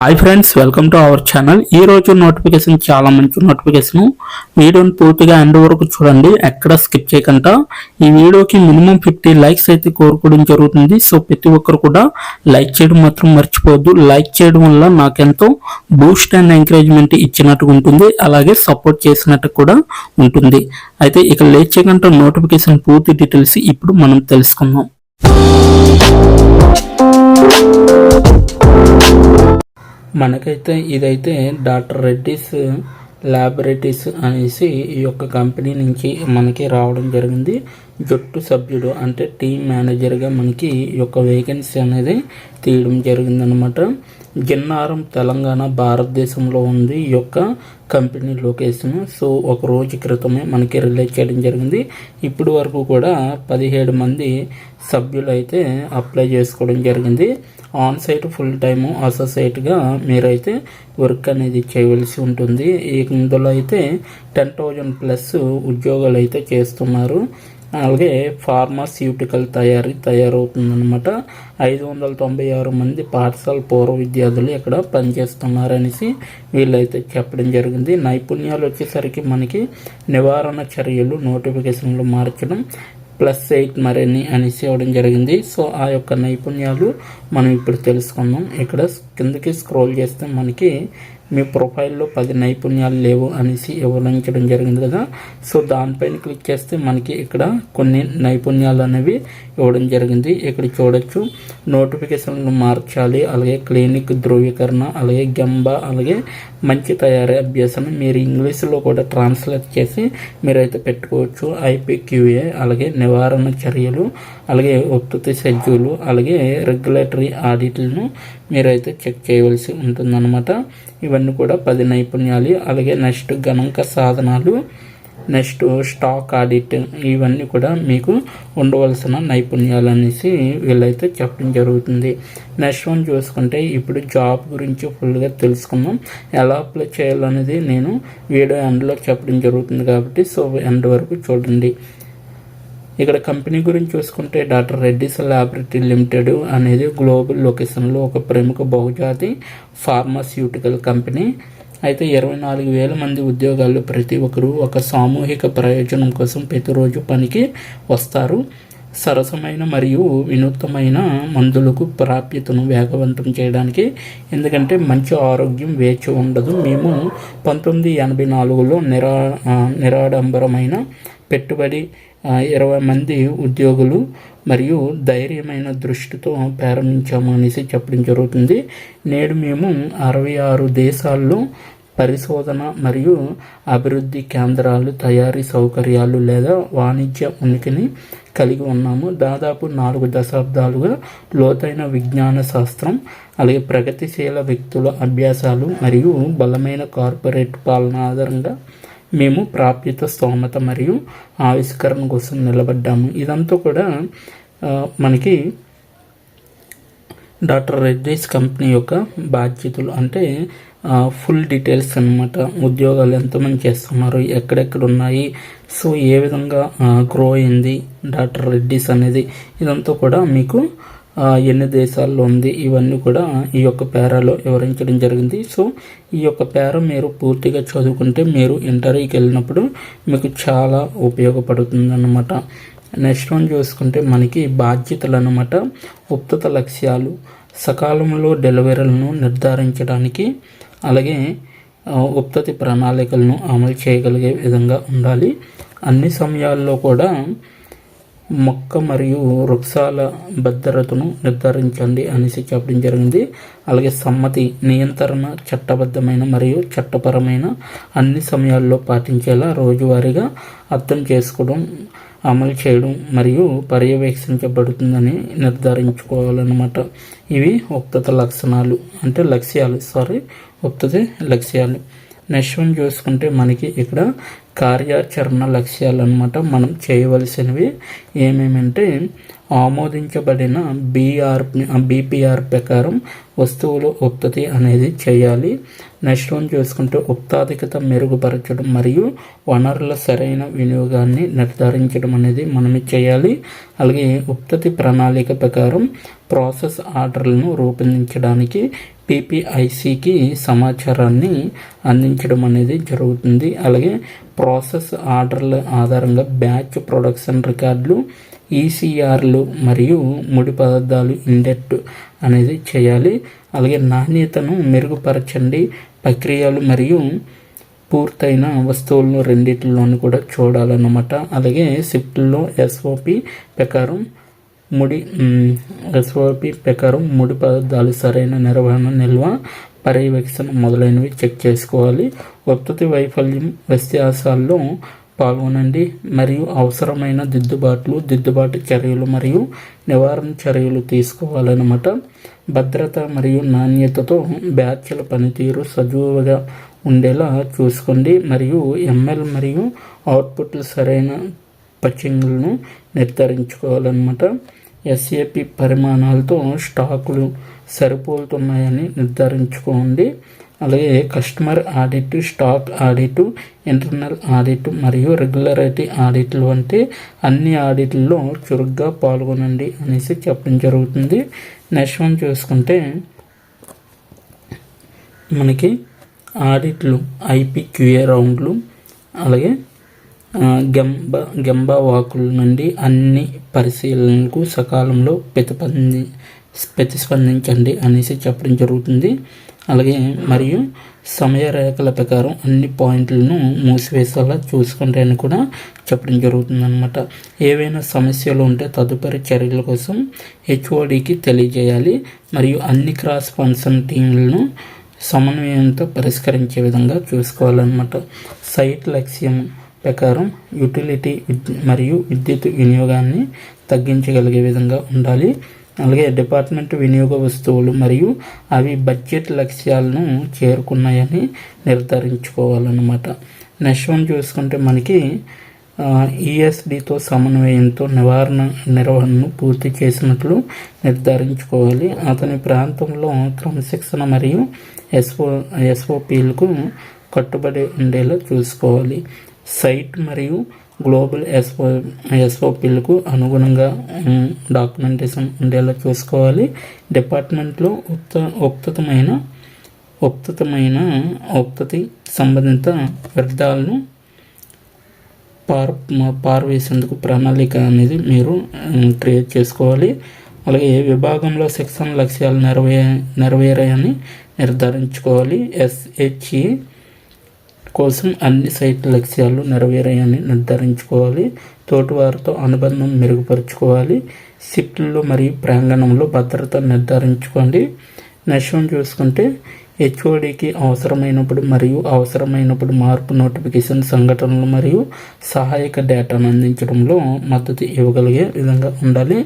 Hi friends, welcome to our channel. ఈ రోజు notification చాలా మంచి నోటిఫికేషన్. వీడియోని పూర్తిగా ఎండ్ వరకు చూడండి, ఎక్కడ స్కిప్ చేయకుండా. ఈ వీడియోకి మినిమం 50 లైక్స్ అయితే కోరుకోవడం జరుగుతుంది. సో ప్రతి ఒక్కరు కూడా లైక్ చేయడం మాత్రం మర్చిపోవద్దు. లైక్ చేయడం వల్ల నాకెంతో బూస్ట్ అండ్ ఎంకరేజ్మెంట్ ఇచ్చినట్టుగా ఉంటుంది, అలాగే సపోర్ట్ చేసినట్టు కూడా ఉంటుంది. అయితే ఇక లేట్ చేయకుండా నోటిఫికేషన్ పూర్తి డీటెయిల్స్ ఇప్పుడు మనం తెలుసుకుందాం. మనకైతే ఇదైతే డాక్టర్ రెడ్డిస్ ల్యాబొరేటరీస్ అనేసి ఈ యొక్క కంపెనీ నుంచి మనకి రావడం జరిగింది. జట్టు సభ్యుడు అంటే టీమ్ మేనేజర్గా మనకి ఈ యొక్క వేకెన్సీ అనేది తీయడం జరిగిందనమాట. గిన్నారం, తెలంగాణ, భారతదేశంలో ఉంది ఈ యొక్క కంపెనీ లొకేషన్. సో ఒక రోజు క్రితమే మనకి రిలీజ్ చేయడం జరిగింది. ఇప్పటి వరకు కూడా 17 మంది సభ్యులు అయితే అప్లై చేసుకోవడం జరిగింది. ఆన్ సైట్, ఫుల్ టైము, అసోసియేట్గా మీరైతే వర్క్ అనేది చేయవలసి ఉంటుంది. ఇందులో అయితే 10,000 ప్లస్ ఉద్యోగాలు అయితే చేస్తున్నారు. అలాగే ఫార్మాస్యూటికల్ తయారవుతుందన్నమాట. 596 మంది పాఠశాల పూర్వ విద్యార్థులు ఇక్కడ పనిచేస్తున్నారనేసి వీళ్ళైతే చెప్పడం జరిగింది. నైపుణ్యాలు వచ్చేసరికి మనకి నివారణ చర్యలు నోటిఫికేషన్లు మార్చడం, +8 మరిన్ని అనేసి ఇవ్వడం జరిగింది. సో ఆ యొక్క నైపుణ్యాలు మనం ఇప్పుడు తెలుసుకుందాం. ఇక్కడ కిందకి స్క్రోల్ చేస్తే మనకి మీ ప్రొఫైల్లో 10 నైపుణ్యాలు లేవు అనేసి వివరించడం జరిగింది కదా. సో దానిపైన క్లిక్ చేస్తే మనకి ఇక్కడ కొన్ని నైపుణ్యాలు అనేవి ఇవ్వడం జరిగింది. ఇక్కడ చూడొచ్చు, నోటిఫికేషన్లు మార్చాలి, అలాగే క్లినిక్ ధృవీకరణ, అలాగే గంబా, అలాగే మంచి తయారీ అభ్యాసం. మీరు ఇంగ్లీష్లో కూడా ట్రాన్స్లేట్ చేసి మీరైతే పెట్టుకోవచ్చు. IPQA, అలాగే నివారణ చర్యలు, అలాగే ఉత్పత్తి షెడ్యూలు, అలాగే రెగ్యులేటరీ ఆడిట్లను మీరైతే చెక్ చేయవలసి ఉంటుందన్నమాట. ఇవన్నీ కూడా 10 నైపుణ్యాలు. అలాగే నెక్స్ట్ గణాంక సాధనాలు, నెక్స్ట్ స్టాక్ ఆడిట్, ఇవన్నీ కూడా మీకు ఉండవలసిన నైపుణ్యాలు అనేసి వీళ్ళైతే చెప్పడం జరుగుతుంది. నెక్స్ట్ వన్ చూసుకుంటే ఇప్పుడు జాబ్ గురించి ఫుల్గా తెలుసుకుందాం. ఎలా అప్లై చేయాలనేది నేను వీడియో ఎండ్లో చెప్పడం జరుగుతుంది కాబట్టి సో ఎండ్ వరకు చూడండి. ఇక్కడ కంపెనీ గురించి చూసుకుంటే డాక్టర్ రెడ్డిస్ ల్యాబొరేటరీ లిమిటెడ్ అనేది గ్లోబల్ లొకేషన్లో ఒక ప్రముఖ బహుజాతి ఫార్మాస్యూటికల్ కంపెనీ. అయితే 24,000 మంది ఉద్యోగాలు, ప్రతి ఒక్కరూ ఒక సామూహిక ప్రయోజనం కోసం ప్రతిరోజు పనికి వస్తారు. సరసమైన మరియు వినూత్నమైన మందులకు ప్రాప్యతను వేగవంతం చేయడానికి, ఎందుకంటే మంచి ఆరోగ్యం వేచి ఉండదు. మేము 1984లో నిరాడంబరమైన పెట్టుబడి, 20 మంది ఉద్యోగులు మరియు ధైర్యమైన దృష్టితో ప్రారంభించాము అనేసి చెప్పడం జరుగుతుంది. నేడు మేము 66 దేశాల్లో పరిశోధన మరియు అభివృద్ధి కేంద్రాలు, తయారీ సౌకర్యాలు లేదా వాణిజ్య ఉనికిని కలిగి ఉన్నాము. దాదాపు 4 దశాబ్దాలుగా లోతైన విజ్ఞాన శాస్త్రం, అలాగే ప్రగతిశీల వ్యక్తుల అభ్యాసాలు మరియు బలమైన కార్పొరేట్ పాలన ఆధారంగా మేము ప్రాప్యత, స్తోమత మరియు ఆవిష్కరణ కోసం నిలబడ్డాము. ఇదంతా కూడా మనకి డాక్టర్ రెడ్డిస్ కంపెనీ యొక్క బాధ్యతలు, అంటే ఫుల్ డీటెయిల్స్ అన్నమాట. ఉద్యోగాలు ఎంతమంది చేస్తున్నారు, ఎక్కడెక్కడ ఉన్నాయి, సో ఏ విధంగా గ్రో అయింది డాక్టర్ రెడ్డిస్ అనేది, ఇదంతా కూడా మీకు ఎన్ని దేశాల్లో ఉంది, ఇవన్నీ కూడా ఈ యొక్క పేరాలో వివరించడం జరిగింది. సో ఈ యొక్క పేర మీరు పూర్తిగా చదువుకుంటే మీరు ఇంటర్వ్యూకి వెళ్ళినప్పుడు మీకు చాలా ఉపయోగపడుతుంది అన్నమాట. నెక్స్ట్ వన్ చూసుకుంటే మనకి బాధ్యతలు అన్నమాట. ఉత్పత్తి లక్ష్యాలు, సకాలంలో డెలివరీలను నిర్ధారించడానికి, అలాగే ఉత్పత్తి ప్రణాళికలను అమలు చేయగలిగే విధంగా ఉండాలి. అన్ని సమయాల్లో కూడా మొక్క మరియు వృక్షాల భద్రతను నిర్ధారించండి అనేసి చెప్పడం జరిగింది. అలాగే సమ్మతి, నియంత్రణ, చట్టబద్ధమైన మరియు చట్టపరమైన అన్ని సమయాల్లో పాటించేలా రోజువారీగా అర్థం చేసుకోవడం, అమలు చేయడం మరియు పర్యవేక్షించబడుతుందని నిర్ధారించుకోవాలన్నమాట. ఇవి ఉత్పత్తి లక్షణాలు, అంటే ఉత్పత్తి లక్ష్యాలు. నెక్స్ట్ వన్ చూసుకుంటే మనకి ఇక్కడ కార్యాచరణ లక్ష్యాలు అన్నమాట. మనం చేయవలసినవి ఏమేమంటే ఆమోదించబడిన BPR ప్రకారం వస్తువుల ఉత్పత్తి అనేది చేయాలి. నెక్స్ట్ వన్ చూసుకుంటే ఉత్పాదకత మెరుగుపరచడం మరియు వనరుల సరైన వినియోగాన్ని నిర్ధారించడం అనేది మనమే చేయాలి. అలాగే ఉత్పత్తి ప్రణాళిక ప్రకారం ప్రాసెస్ ఆర్డర్లను రూపొందించడానికి పిపిఐసికి సమాచారాన్ని అందించడం అనేది జరుగుతుంది. అలాగే ప్రాసెస్ ఆర్డర్ల ఆధారంగా బ్యాచ్ ప్రొడక్షన్ రికార్డులు, ఈసీఆర్లు మరియు ముడి పదార్థాలు ఇండెక్ట్ అనేది చేయాలి. అలాగే నాణ్యతను మెరుగుపరచండి, ప్రక్రియలు మరియు పూర్తయిన వస్తువులను రెండింటిలోనూ కూడా చూడాలన్నమాట. అలాగే షిఫ్ట్లో ఎస్ఓపి ప్రకారం ముడి పదార్థాలు సరైన నిర్వహణ, నిల్వ, పర్యవేక్షణ మొదలైనవి చెక్ చేసుకోవాలి. ఉత్పత్తి వైఫల్యం వ్యత్యాసాల్లో పాల్గొనండి మరియు అవసరమైన దిద్దుబాటు చర్యలు మరియు నివారణ చర్యలు తీసుకోవాలన్నమాట. భద్రత మరియు నాణ్యతతో బ్యాచ్ల పనితీరు సజావుగా ఉండేలా చూసుకోండి మరియు ఎంఎల్ మరియు అవుట్పుట్లు సరైన పచింగ్లను నిర్ధారించుకోవాలన్నమాట. ఎస్ఏపి పరిమాణాలతో స్టాకులు సరిపోతున్నాయని నిర్ధారించుకోండి. అలాగే customer audit, stock audit, internal audit మరియు రెగ్యులారిటీ ఆడిట్లు వంటి అన్ని ఆడిట్లలో చురుగ్గా పాల్గొనండి అనేసి చెప్పడం జరుగుతుంది. నెక్స్ట్ వన్ చూసుకుంటే మనకి ఆడిట్లు, ఐపీక్యూఏ రౌండ్లు, అలాగే గెంబా వాకుల నుండి అన్ని పరిశీలనలకు సకాలంలో ప్రతిస్పందించండి అనేసి చెప్పడం జరుగుతుంది. అలాగే మరియు సమయ రేఖల ప్రకారం అన్ని పాయింట్లను మూసివేసేలా చూసుకోండి అని కూడా చెప్పడం జరుగుతుంది అన్నమాట. ఏవైనా సమస్యలు ఉంటే తదుపరి చర్యల కోసం హెచ్ఓడికి తెలియజేయాలి మరియు అన్ని క్రాస్ ఫంక్షన్ టీంలను సమన్వయంతో పరిష్కరించే విధంగా చూసుకోవాలన్నమాట. సైట్ లక్ష్యం ప్రకారం యుటిలిటీ మరియు విద్యుత్ వినియోగాన్ని తగ్గించగలిగే విధంగా ఉండాలి. అలాగే డిపార్ట్మెంట్ వినియోగ వస్తువులు మరియు అవి బడ్జెట్ లక్ష్యాలను చేరుకున్నాయని నిర్ధారించుకోవాలన్నమాట. నెక్స్ట్ వన్ చూసుకుంటే మనకి ఈఎస్డితో సమన్వయంతో నిర్వహణను పూర్తి చేసినట్లు నిర్ధారించుకోవాలి. అతని ప్రాంతంలో క్రమశిక్షణ మరియు ఎస్ఓపిలకు కట్టుబడి ఉండేలా చూసుకోవాలి. సైట్ మరియు గ్లోబల్ ఎస్ఓపిలకు అనుగుణంగా డాక్యుమెంటేషన్ ఉండేలా చూసుకోవాలి. డిపార్ట్మెంట్లో ఉత్పత్తి సంబంధిత వ్యర్థాలను పారవేసేందుకు ప్రణాళిక అనేది మీరు క్రియేట్ చేసుకోవాలి. అలాగే విభాగంలో సెక్షన్ లక్ష్యాలు నెరవేరాయని నిర్ధారించుకోవాలి. ఎస్హెచ్ఈ కోసం అన్ని సైట్ లక్ష్యాలు నెరవేరాయని నిర్ధారించుకోవాలి. తోటివారితో అనుబంధం మెరుగుపరుచుకోవాలి. షిఫ్ట్లో మరియు ప్రాంగణంలో భద్రత నిర్ధారించుకోండి. నెక్స్ట్ వన్ చూసుకుంటే హెచ్ఓడికి అవసరమైనప్పుడు మార్పు నోటిఫికేషన్ సంఘటనలు మరియు సహాయక డేటాను అందించడంలో మద్దతు ఇవ్వగలిగే విధంగా ఉండాలి.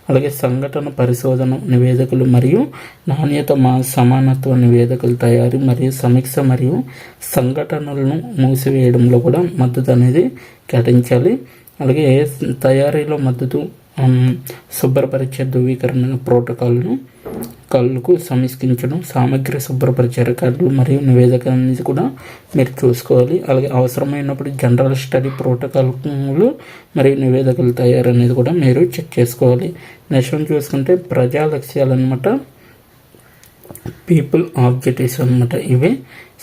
అలాగే సంఘటన పరిశోధన నివేదికలు మరియు నాణ్యత సమానత్వ నివేదికల తయారీ మరియు సమీక్ష మరియు సంఘటనలను మూసివేయడంలో కూడా మద్దతు అనేది కేటాయించాలి. అలాగే తయారీలో మద్దతు, శుభ్రపరిచే ధృవీకరణ ప్రోటోకాల్కు సమీక్షించడం, సామగ్రి శుభ్రపరిచే రికార్డులు మరియు నివేదికలను కూడా మీరు చూసుకోవాలి. అలాగే అవసరమైనప్పుడు జనరల్ స్టడీ ప్రోటోకాల్లు మరియు నివేదికల తయారు అనేది కూడా మీరు చెక్ చేసుకోవాలి. నెక్స్ట్ చూసుకుంటే ప్రజా లక్ష్యాలు అనమాట, పీపుల్ ఆబ్జెక్టివ్స్ అనమాట ఇవే.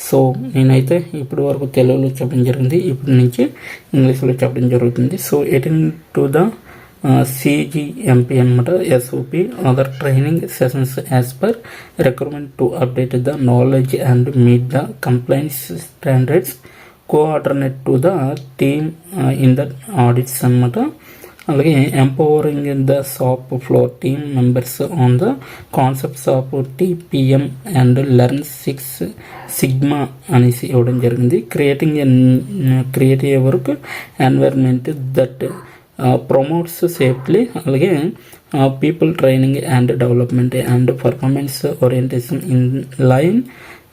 సో నేనైతే ఇప్పటి వరకు తెలుగులో చెప్పడం జరిగింది, ఇప్పటి నుంచి ఇంగ్లీష్లో చెప్పడం జరుగుతుంది. So attend to the CGMP అనమాట, SOP other training sessions as per requirement to update the knowledge and meet the compliance standards, coordinate to the team in the audits అనమాట. అలాగే empowering the shop floor team members on the concepts of TPM and learn 6 sigma అనేసి ఇవ్వడం జరిగింది. Create a work environment that promotes safely, అలాగే people training and development and performance orientation in line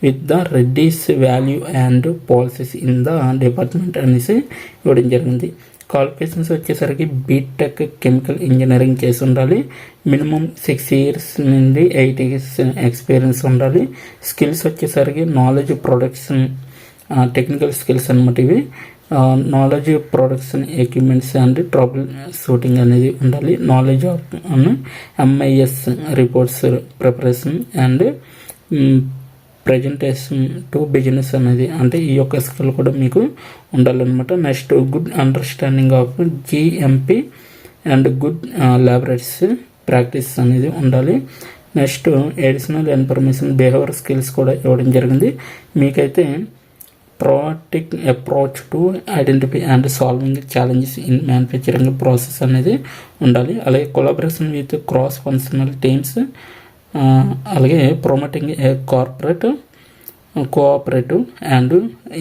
with the reduce value and policies in the department అనేసి ఇవ్వడం జరిగింది. Qualifications వచ్చేసరికి BTech chemical engineering చేసి ఉండాలి, మినిమం 6 years నుండి 8 years experience ఉండాలి. Skills వచ్చేసరికి నాలెడ్జ్ ప్రొడక్షన్, టెక్నికల్ స్కిల్స్ అనమాట ఇవి. Knowledge production equipments and trouble shooting అనేది ఉండాలి. Knowledge of MIS reports preparation and presentation to business అనేది, అంటే ఈ యొక్క స్కిల్ కూడా మీకు ఉండాలన్నమాట. Next good understanding of GMP and good laboratories practice అనేది ఉండాలి. Next additional information behaviour skills కూడా ఇవ్వడం జరిగింది. మీకైతే proactive approach to identify and solving challenges in manufacturing process అనేది ఉండాలి. అలాగే collaboration with cross functional teams, అలాగే promoting a cooperative and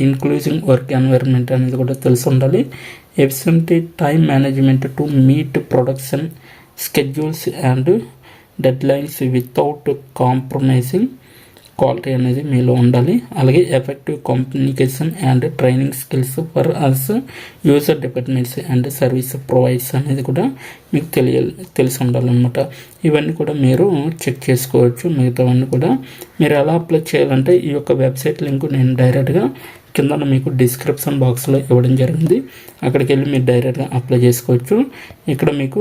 including work environment అనేది కూడా తెలిసి ఉండాలి. Efficient time management to meet production schedules and deadlines without compromising quality అనేది మీలో ఉండాలి. అలాగే effective communication and training skills for us user departments and service providers అనేది కూడా మీకు తెలిసి ఉండాలన్నమాట. ఇవన్నీ కూడా మీరు చెక్ చేసుకోవచ్చు. మిగతావన్నీ కూడా మీరు ఎలా అప్లై చేయాలంటే ఈ యొక్క వెబ్సైట్ లింక్ నేను డైరెక్ట్గా కింద మీకు డిస్క్రిప్షన్ బాక్స్లో ఇవ్వడం జరిగింది. అక్కడికి వెళ్ళి మీరు డైరెక్ట్గా అప్లై చేసుకోవచ్చు. ఇక్కడ మీకు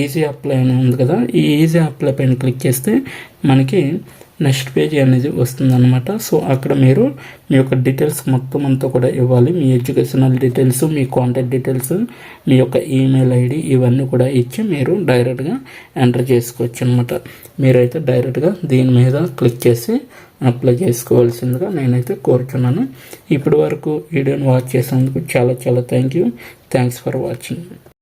ఈజీ అప్లై అని ఉంది కదా, ఈ ఈజీ అప్లై పైన క్లిక్ చేస్తే మనకి నెక్స్ట్ పేజీ అనేది వస్తుందన్నమాట. సో అక్కడ మీరు మీ యొక్క డీటెయిల్స్ మొత్తం అంతా కూడా ఇవ్వాలి. మీ ఎడ్యుకేషనల్ డీటెయిల్స్, మీ కాంటాక్ట్ డీటెయిల్స్, మీ యొక్క ఈమెయిల్ ఐడి ఇవన్నీ కూడా ఇచ్చి మీరు డైరెక్ట్గా ఎంటర్ చేసుకోవచ్చు అనమాట. మీరైతే డైరెక్ట్గా దీని మీద క్లిక్ చేసి అప్లై చేసుకోవాల్సిందిగా నేనైతే కోరుతున్నాను. ఇప్పటి వరకు వీడియోని వాచ్ చేసినందుకు చాలా థ్యాంక్స్ ఫర్ వాచింగ్.